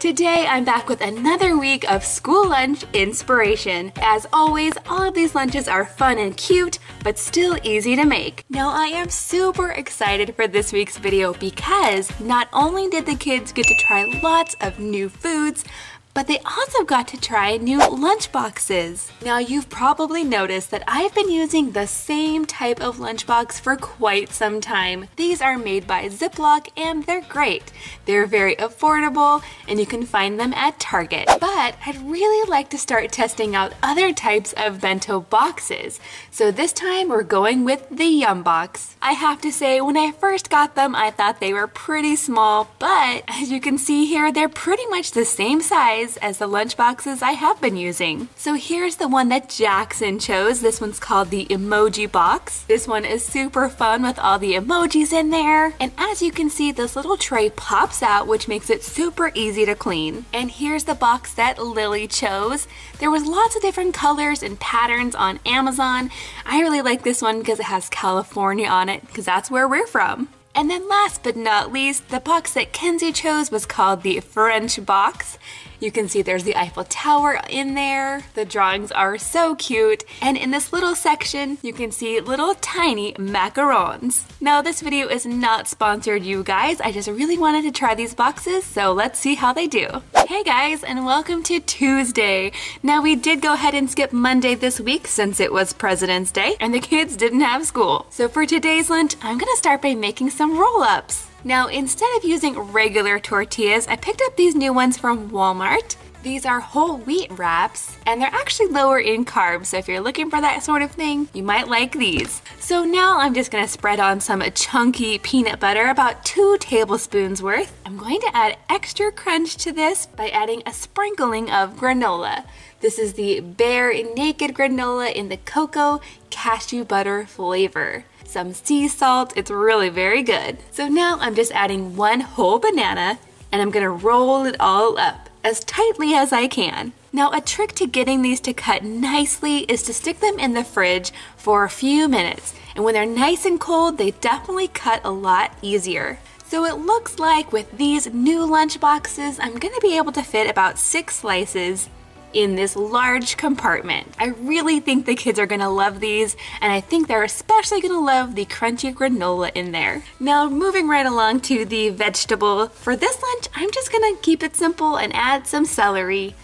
Today I'm back with another week of school lunch inspiration. As always, all of these lunches are fun and cute, but still easy to make. Now I am super excited for this week's video because not only did the kids get to try lots of new foods, but they also got to try new lunch boxes. Now you've probably noticed that I've been using the same type of lunchbox for quite some time. These are made by Ziploc and they're great. They're very affordable and you can find them at Target. But I'd really like to start testing out other types of bento boxes. So this time we're going with the Yum Box. I have to say, when I first got them, I thought they were pretty small, but as you can see here, they're pretty much the same size as the lunch boxes I have been using. So here's the one that Jackson chose. This one's called the emoji box. This one is super fun with all the emojis in there. And as you can see, this little tray pops out, which makes it super easy to clean. And here's the box that Lily chose. There was lots of different colors and patterns on Amazon. I really like this one because it has California on it, because that's where we're from. And then last but not least, the box that Kenzie chose was called the French box. You can see there's the Eiffel Tower in there. The drawings are so cute. And in this little section, you can see little tiny macarons. Now this video is not sponsored, you guys. I just really wanted to try these boxes, so let's see how they do. Hey guys, and welcome to Tuesday. Now we did go ahead and skip Monday this week since it was President's Day and the kids didn't have school. So for today's lunch, I'm gonna start by making some roll-ups. Now, instead of using regular tortillas, I picked up these new ones from Walmart. These are whole wheat wraps, and they're actually lower in carbs, so if you're looking for that sort of thing, you might like these. So now I'm just gonna spread on some chunky peanut butter, about 2 tablespoons worth. I'm going to add extra crunch to this by adding a sprinkling of granola. This is the Bare Naked granola in the cocoa cashew butter flavor. Some sea salt, it's really very good. So now I'm just adding 1 whole banana and I'm gonna roll it all up as tightly as I can. Now a trick to getting these to cut nicely is to stick them in the fridge for a few minutes. And when they're nice and cold, they definitely cut a lot easier. So it looks like with these new lunch boxes, I'm gonna be able to fit about 6 slices in this large compartment. I really think the kids are gonna love these, and I think they're especially gonna love the crunchy granola in there. Now moving right along to the vegetable. For this lunch, I'm just gonna keep it simple and add some celery.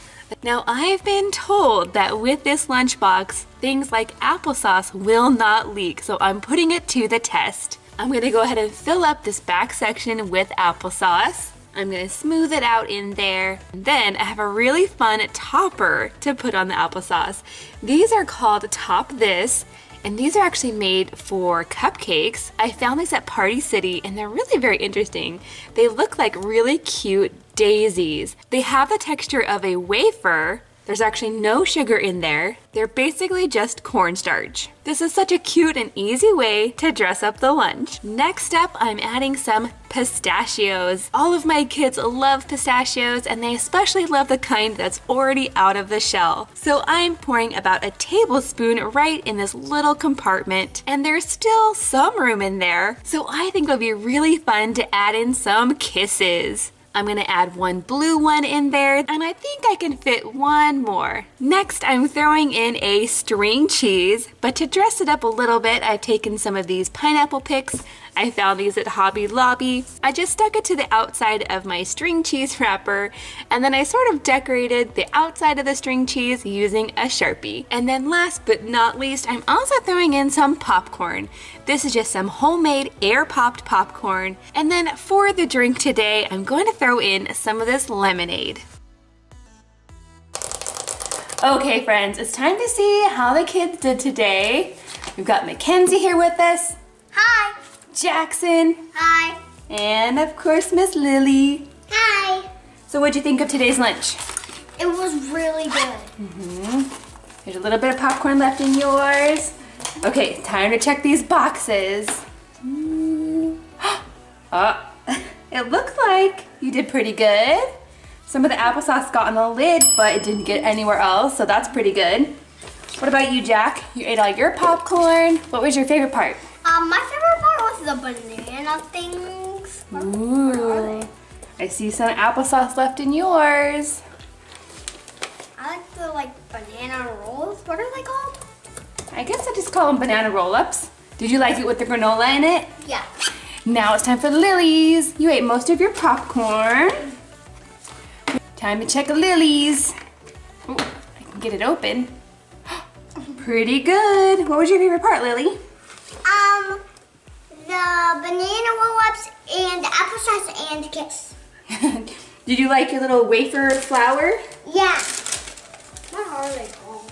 Now I've been told that with this lunchbox, things like applesauce will not leak, so I'm putting it to the test. I'm gonna go ahead and fill up this back section with applesauce. I'm gonna smooth it out in there. And then I have a really fun topper to put on the applesauce. These are called Top This, and these are actually made for cupcakes. I found these at Party City and they're really very interesting. They look like really cute daisies. They have the texture of a wafer. There's actually no sugar in there. They're basically just cornstarch. This is such a cute and easy way to dress up the lunch. Next up, I'm adding some pistachios. All of my kids love pistachios and they especially love the kind that's already out of the shell. So I'm pouring about a tablespoon right in this little compartment, and there's still some room in there. So I think it'll be really fun to add in some kisses. I'm gonna add 1 blue one in there, and I think I can fit 1 more. Next, I'm throwing in a string cheese, but to dress it up a little bit, I've taken some of these pineapple picks. I found these at Hobby Lobby. I just stuck it to the outside of my string cheese wrapper, and then I sort of decorated the outside of the string cheese using a Sharpie. And then last but not least, I'm also throwing in some popcorn. This is just some homemade air-popped popcorn. And then for the drink today, I'm going to throw in some of this lemonade. Okay friends, it's time to see how the kids did today. We've got Mackenzie here with us. Hi. Jackson. Hi. And of course, Miss Lily. Hi. So what'd you think of today's lunch? It was really good. There's a little bit of popcorn left in yours. Okay, time to check these boxes. Oh, it looks like you did pretty good. Some of the applesauce got on the lid, but it didn't get anywhere else, so that's pretty good. What about you, Jack? You ate all your popcorn. What was your favorite part? My favorite part was the banana things. Ooh. I see some applesauce left in yours. I like the banana rolls. What are they called? I guess I just call them banana roll-ups. Did you like it with the granola in it? Yeah. Now it's time for Lily's. You ate most of your popcorn. Time to check Lily's. Ooh, I can get it open. Pretty good. What was your favorite part, Lily? The banana roll-ups and the applesauce and the kiss. Did you like your little wafer flour? Yeah. What are they called?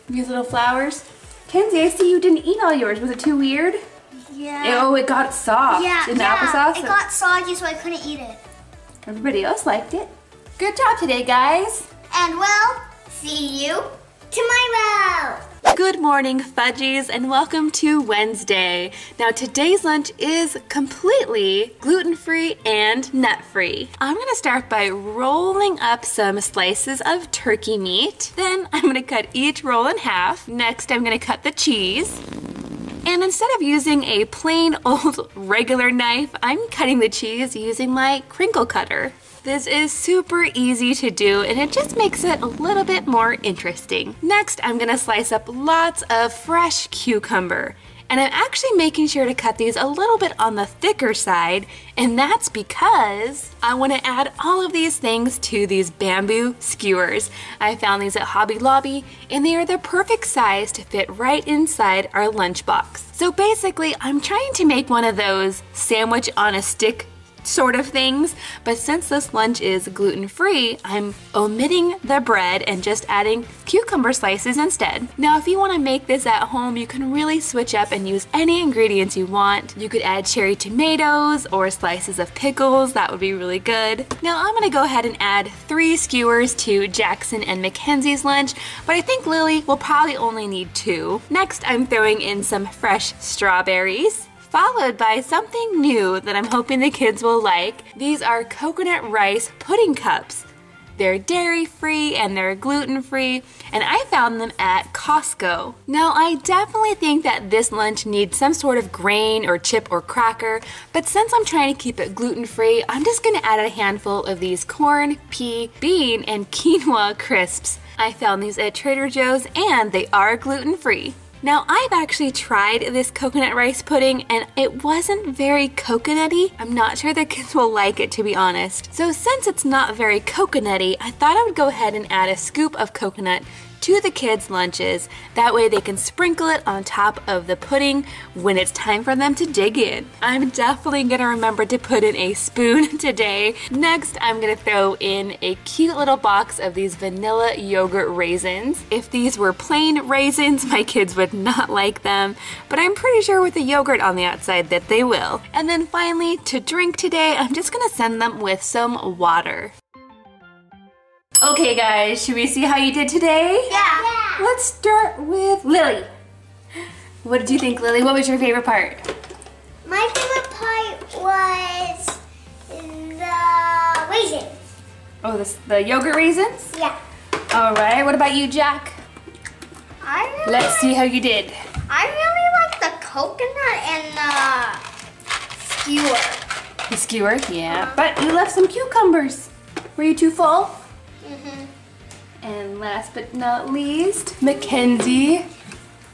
These little flowers? Kenzie, I see you didn't eat all yours. Was it too weird? Yeah. Oh, it got soft in the applesauce? It got soggy, so I couldn't eat it. Everybody else liked it. Good job today, guys. And we'll see you tomorrow. Good morning, Fudgies, and welcome to Wednesday. Now, today's lunch is completely gluten-free and nut-free. I'm gonna start by rolling up some slices of turkey meat. Then I'm gonna cut each roll in half. Next, I'm gonna cut the cheese. And instead of using a plain old regular knife, I'm cutting the cheese using my crinkle cutter. This is super easy to do and it just makes it a little bit more interesting. Next, I'm gonna slice up lots of fresh cucumber. And I'm actually making sure to cut these a little bit on the thicker side, and that's because I want to add all of these things to these bamboo skewers. I found these at Hobby Lobby, and they are the perfect size to fit right inside our lunchbox. So basically, I'm trying to make one of those sandwich on a stick sort of things, but since this lunch is gluten-free, I'm omitting the bread and just adding cucumber slices instead. Now, if you want to make this at home, you can really switch up and use any ingredients you want. You could add cherry tomatoes or slices of pickles. That would be really good. Now, I'm going to go ahead and add 3 skewers to Jackson and Mackenzie's lunch, but I think Lily will probably only need 2. Next, I'm throwing in some fresh strawberries, followed by something new that I'm hoping the kids will like. These are coconut rice pudding cups. They're dairy-free and they're gluten-free, and I found them at Costco. Now, I definitely think that this lunch needs some sort of grain or chip or cracker, but since I'm trying to keep it gluten-free, I'm just gonna add a handful of these corn, pea, bean, and quinoa crisps. I found these at Trader Joe's and they are gluten-free. Now, I've actually tried this coconut rice pudding and it wasn't very coconutty. I'm not sure the kids will like it, to be honest. So since it's not very coconutty, I thought I would go ahead and add a scoop of coconut to the kids' lunches. That way they can sprinkle it on top of the pudding when it's time for them to dig in. I'm definitely gonna remember to put in a spoon today. Next, I'm gonna throw in a cute little box of these vanilla yogurt raisins. If these were plain raisins, my kids would not like them, but I'm pretty sure with the yogurt on the outside that they will. And then finally, to drink today, I'm just gonna send them with some water. Okay guys, should we see how you did today? Yeah. Let's start with Lily. What did you think, Lily? What was your favorite part? My favorite part was the raisins. Oh, the yogurt raisins? Yeah. All right, what about you, Jack? Let's see how you did. I really like the coconut and the skewer. The skewer, yeah. But you left some cucumbers. Were you too full? And last but not least, Mackenzie.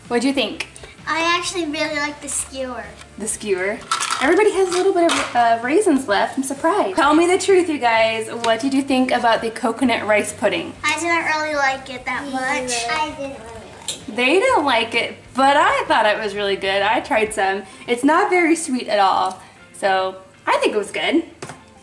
What'd you think? I actually really like the skewer. The skewer. Everybody has a little bit of raisins left. I'm surprised. Tell me the truth, you guys. What did you think about the coconut rice pudding? I didn't really like it that much. I didn't really like it. They didn't like it, but I thought it was really good. I tried some. It's not very sweet at all, so I think it was good.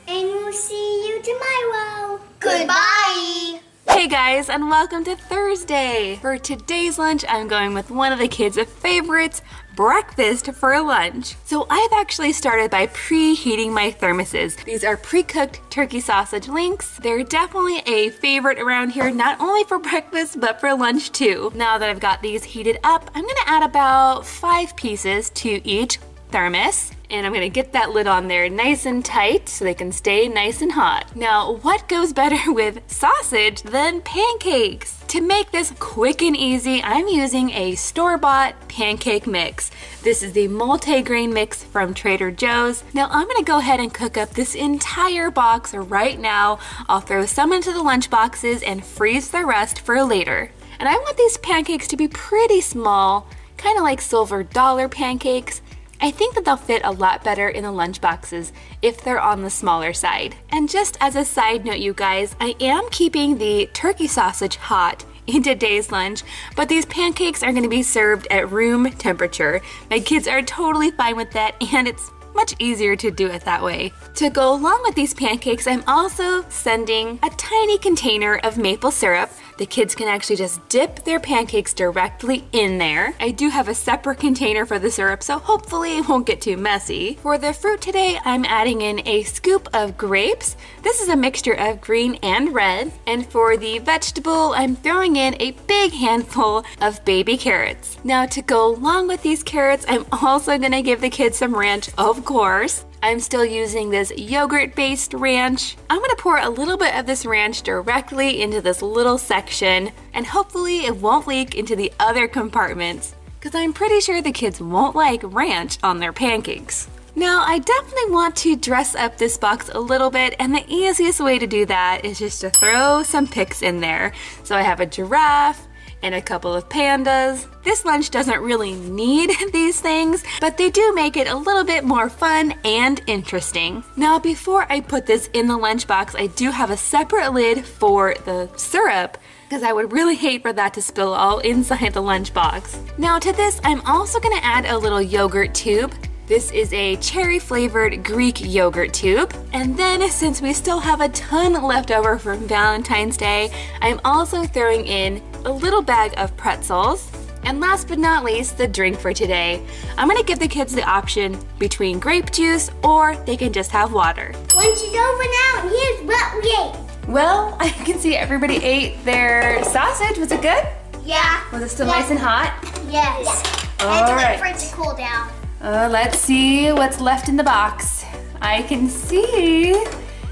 And we'll see you tomorrow. Goodbye. Hey guys, and welcome to Thursday. For today's lunch, I'm going with one of the kids' favorites, breakfast for lunch. So I've actually started by preheating my thermoses. These are pre-cooked turkey sausage links. They're definitely a favorite around here, not only for breakfast, but for lunch too. Now that I've got these heated up, I'm gonna add about 5 pieces to each thermos. And I'm gonna get that lid on there nice and tight so they can stay nice and hot. Now, what goes better with sausage than pancakes? to make this quick and easy, I'm using a store-bought pancake mix. This is the multi-grain mix from Trader Joe's. Now I'm gonna go ahead and cook up this entire box right now. I'll throw some into the lunch boxes and freeze the rest for later. And I want these pancakes to be pretty small, kind of like silver dollar pancakes. I think that they'll fit a lot better in the lunch boxes if they're on the smaller side. And just as a side note, you guys, I am keeping the turkey sausage hot in today's lunch, but these pancakes are going to be served at room temperature. My kids are totally fine with that, and it's much easier to do it that way. To go along with these pancakes, I'm also sending a tiny container of maple syrup. The kids can actually just dip their pancakes directly in there. I do have a separate container for the syrup, so hopefully it won't get too messy. For the fruit today, I'm adding in a scoop of grapes. This is a mixture of green and red. And for the vegetable, I'm throwing in a big handful of baby carrots. Now to go along with these carrots, I'm also gonna give the kids some ranch, of course. I'm still using this yogurt-based ranch. I'm gonna pour a little bit of this ranch directly into this little section, and hopefully it won't leak into the other compartments, because I'm pretty sure the kids won't like ranch on their pancakes. Now, I definitely want to dress up this box a little bit, and the easiest way to do that is just to throw some pics in there. So I have a giraffe, and a couple of pandas. This lunch doesn't really need these things, but they do make it a little bit more fun and interesting. Now, before I put this in the lunchbox, I do have a separate lid for the syrup, because I would really hate for that to spill all inside the lunchbox. Now to this, I'm also gonna add a little yogurt tube. This is a cherry-flavored Greek yogurt tube. And then, since we still have a ton left over from Valentine's Day, I'm also throwing in a little bag of pretzels. And last but not least, the drink for today. I'm gonna give the kids the option between grape juice or they can just have water. Lunch is over now, and here's what we ate. Well, I can see everybody ate their sausage. Was it good? Yeah. Was it still nice and hot? Yes. Yeah. I had to All wait right. for it to cool down. Let's see what's left in the box. I can see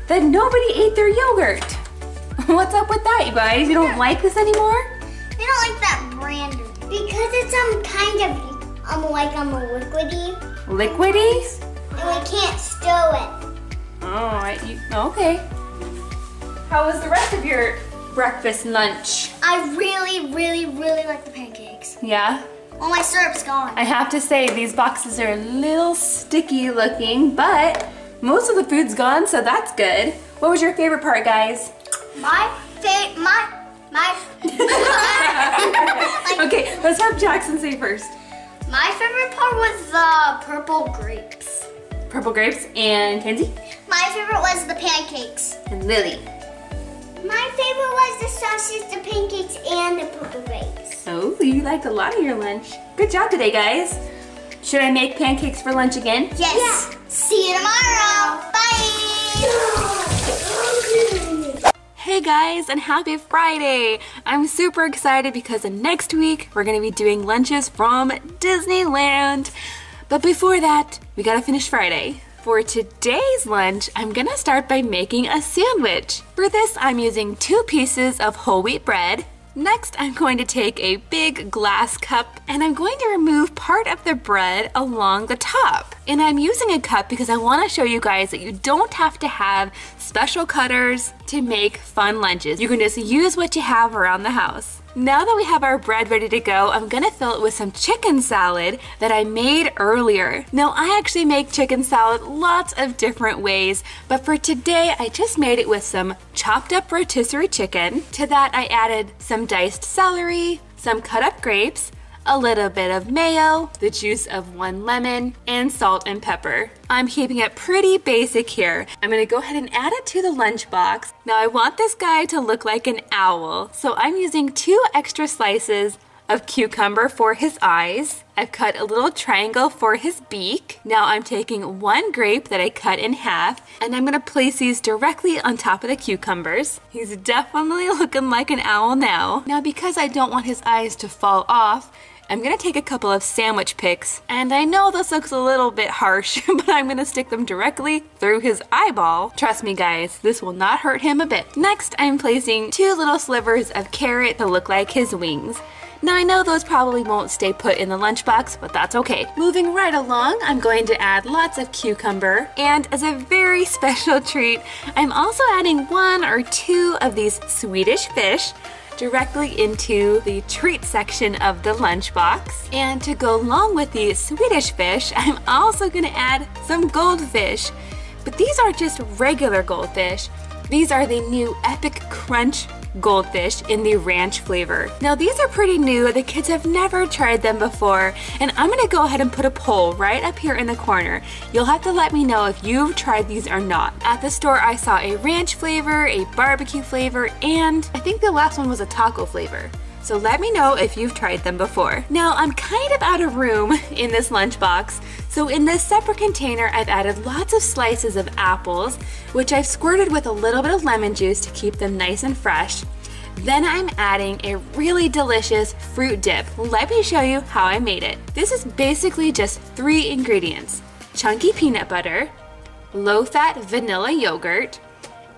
that nobody ate their yogurt. What's up with that, you guys? You don't like this anymore? I don't like that brand because it's kind of like liquidy. Liquidy? And we can't stow it. Oh, okay. How was the rest of your breakfast lunch? I really, really, really like the pancakes. Yeah? All my syrup's gone. I have to say, these boxes are a little sticky looking, but most of the food's gone, so that's good. What was your favorite part, guys? Okay, let's have Jackson say first. My favorite part was the purple grapes. Purple grapes. And Kenzie? My favorite was the pancakes. And Lily. My favorite was the sausage, the pancakes, and the purple grapes. Oh, you liked a lot of your lunch. Good job today, guys. Should I make pancakes for lunch again? Yes. Yeah. See you tomorrow. Bye. Hey guys, and happy Friday! I'm super excited because next week we're gonna be doing lunches from Disneyland. But before that, we gotta finish Friday. For today's lunch, I'm gonna start by making a sandwich. For this, I'm using 2 pieces of whole wheat bread. Next, I'm going to take a big glass cup and I'm going to remove part of the bread along the top. And I'm using a cup because I want to show you guys that you don't have to have special cutters to make fun lunches. You can just use what you have around the house. Now that we have our bread ready to go, I'm gonna fill it with some chicken salad that I made earlier. Now, I actually make chicken salad lots of different ways, but for today, I just made it with some chopped up rotisserie chicken. To that, I added some diced celery, some cut up grapes, a little bit of mayo, the juice of 1 lemon, and salt and pepper. I'm keeping it pretty basic here. I'm gonna go ahead and add it to the lunchbox. Now I want this guy to look like an owl, so I'm using 2 extra slices of cucumber for his eyes. I've cut a little triangle for his beak. Now I'm taking 1 grape that I cut in half, and I'm gonna place these directly on top of the cucumbers. He's definitely looking like an owl now. Now because I don't want his eyes to fall off, I'm gonna take a couple of sandwich picks, and I know this looks a little bit harsh, but I'm gonna stick them directly through his eyeball. Trust me guys, this will not hurt him a bit. Next, I'm placing 2 little slivers of carrot to look like his wings. Now I know those probably won't stay put in the lunchbox, but that's okay. Moving right along, I'm going to add lots of cucumber, and as a very special treat, I'm also adding 1 or 2 of these Swedish fish directly into the treat section of the lunchbox. And to go along with the Swedish fish, I'm also gonna add some goldfish. But these aren't just regular goldfish. These are the new Epic Crunch goldfish in the ranch flavor. Now these are pretty new, the kids have never tried them before, and I'm gonna go ahead and put a poll right up here in the corner. You'll have to let me know if you've tried these or not. At the store I saw a ranch flavor, a barbecue flavor, and I think the last one was a taco flavor. So let me know if you've tried them before. Now I'm kind of out of room in this lunchbox, so in this separate container I've added lots of slices of apples, which I've squirted with a little bit of lemon juice to keep them nice and fresh. Then I'm adding a really delicious fruit dip. Let me show you how I made it. This is basically just 3 ingredients: chunky peanut butter, low-fat vanilla yogurt,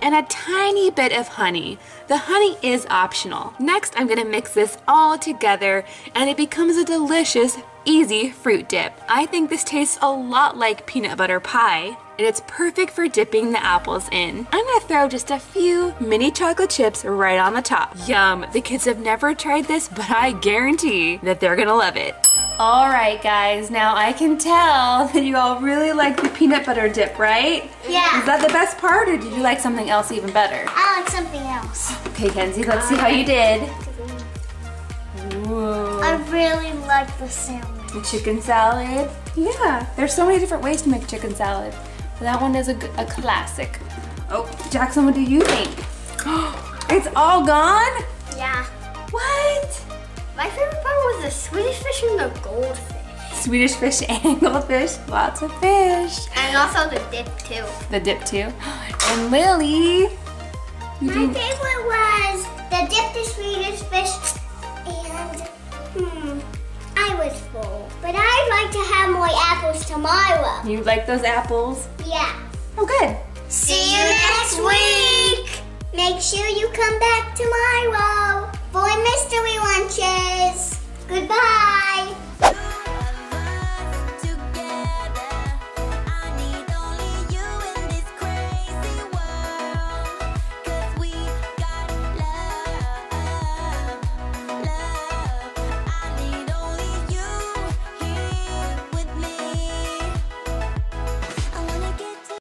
and a tiny bit of honey. The honey is optional. Next, I'm gonna mix this all together and it becomes a delicious, easy fruit dip. I think this tastes a lot like peanut butter pie, and it's perfect for dipping the apples in. I'm gonna throw just a few mini chocolate chips right on the top. Yum, the kids have never tried this, but I guarantee that they're gonna love it. All right, guys, now I can tell that you all really like the peanut butter dip, right? Yeah. Is that the best part, or did you like something else even better? I like something else. Okay, Kenzie, let's see how you did. Whoa. I really like the sandwich. The chicken salad. Yeah, there's so many different ways to make chicken salad. But that one is a classic. Oh, Jackson, what do you think? It's all gone? Yeah. What? My favorite part was the Swedish fish and the goldfish. Swedish fish and goldfish. Lots of fish. And also the dip too. The dip too. And Lily. My favorite was the dip, the Swedish fish, and I was full. But I'd like to have more apples tomorrow. You like those apples? Yeah. Oh, good. See you next week. Make sure you come back tomorrow for mystery lunches. Goodbye.